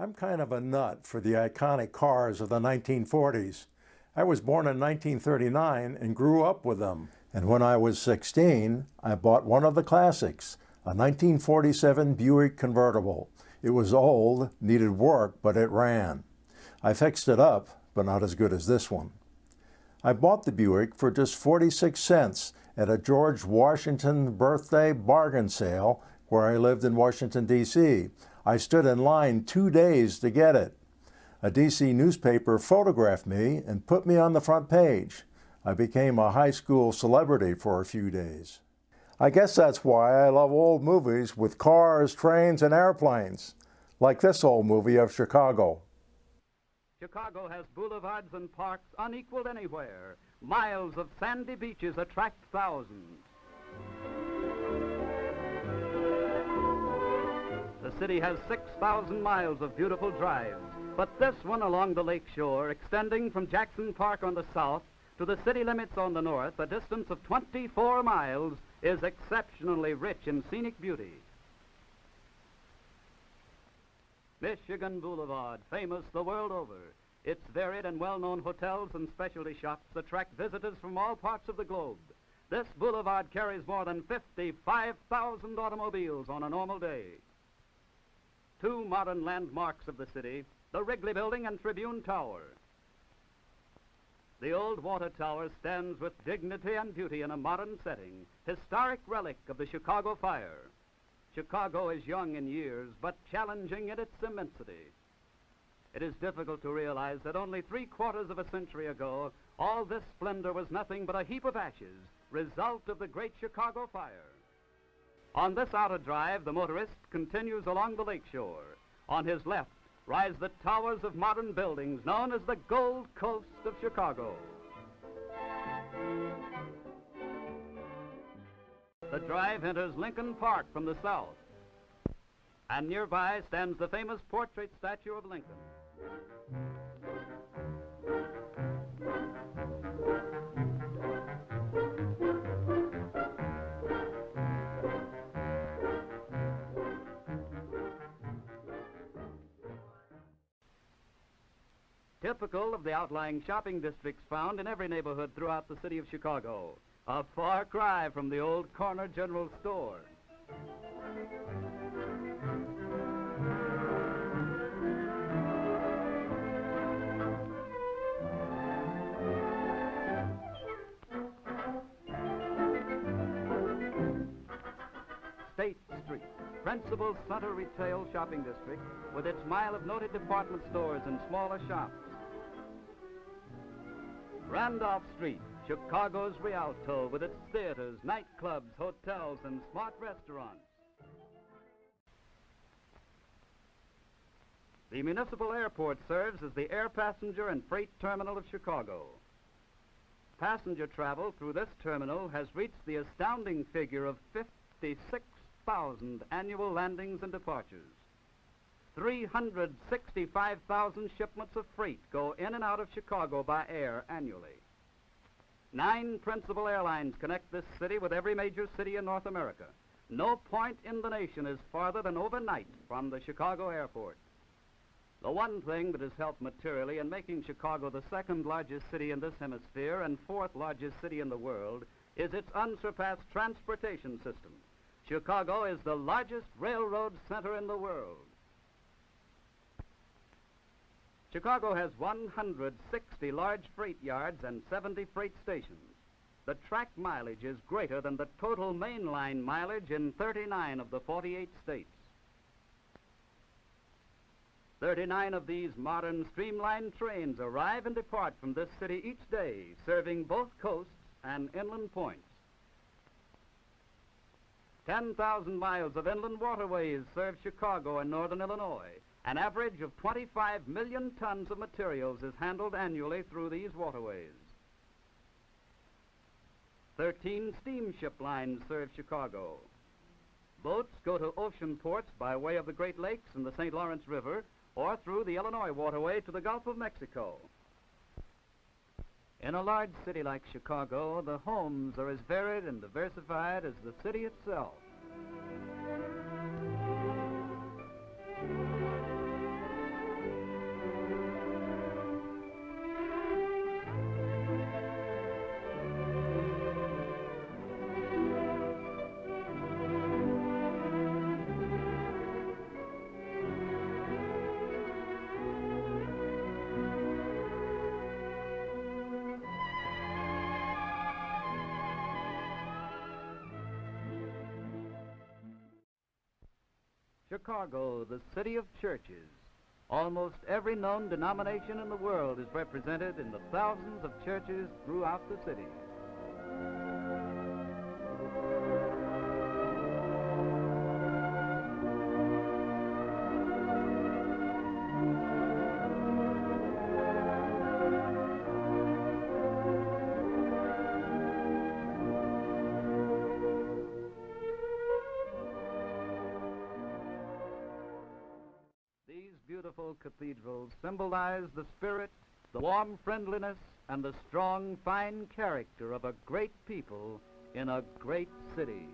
I'm kind of a nut for the iconic cars of the 1940s. I was born in 1939 and grew up with them. And when I was 16, I bought one of the classics, a 1947 Buick Convertible. It was old, needed work, but it ran. I fixed it up, but not as good as this one. I bought the Buick for just 46 cents at a George Washington birthday bargain sale where I lived in Washington, D.C. I stood in line 2 days to get it. A D.C. newspaper photographed me and put me on the front page. I became a high school celebrity for a few days. I guess that's why I love old movies with cars, trains, and airplanes, like this old movie of Chicago. Chicago has boulevards and parks unequaled anywhere. Miles of sandy beaches attract thousands. The city has 6,000 miles of beautiful drives, but this one along the lake shore, extending from Jackson Park on the south to the city limits on the north, a distance of 24 miles, is exceptionally rich in scenic beauty. Michigan Boulevard, famous the world over. Its varied and well-known hotels and specialty shops attract visitors from all parts of the globe. This boulevard carries more than 55,000 automobiles on a normal day. Two modern landmarks of the city, the Wrigley Building and Tribune Tower. The old water tower stands with dignity and beauty in a modern setting, historic relic of the Chicago fire. Chicago is young in years, but challenging in its immensity. It is difficult to realize that only 3/4 of a century ago, all this splendor was nothing but a heap of ashes, result of the great Chicago fire. On this outer drive, the motorist continues along the lake shore. On his left rise the towers of modern buildings known as the Gold Coast of Chicago. The drive enters Lincoln Park from the south, and nearby stands the famous portrait statue of Lincoln. Typical of the outlying shopping districts found in every neighborhood throughout the city of Chicago. A far cry from the old corner general store. State Street, principal center retail shopping district with its mile of noted department stores and smaller shops. Randolph Street, Chicago's Rialto, with its theaters, nightclubs, hotels, and smart restaurants. The municipal airport serves as the air passenger and freight terminal of Chicago. Passenger travel through this terminal has reached the astounding figure of 56,000 annual landings and departures. 365,000 shipments of freight go in and out of Chicago by air annually. 9 principal airlines connect this city with every major city in North America. No point in the nation is farther than overnight from the Chicago airport. The one thing that has helped materially in making Chicago the second largest city in this hemisphere and 4th largest city in the world is its unsurpassed transportation system. Chicago is the largest railroad center in the world. Chicago has 160 large freight yards and 70 freight stations. The track mileage is greater than the total mainline mileage in 39 of the 48 states. 39 of these modern streamlined trains arrive and depart from this city each day, serving both coasts and inland points. 10,000 miles of inland waterways serve Chicago and northern Illinois. An average of 25 million tons of materials is handled annually through these waterways. 13 steamship lines serve Chicago. Boats go to ocean ports by way of the Great Lakes and the St. Lawrence River, or through the Illinois waterway to the Gulf of Mexico. In a large city like Chicago, the homes are as varied and diversified as the city itself. Chicago, the city of churches. Almost every known denomination in the world is represented in the thousands of churches throughout the city. These beautiful cathedrals symbolize the spirit, the warm friendliness, and the strong, fine character of a great people in a great city.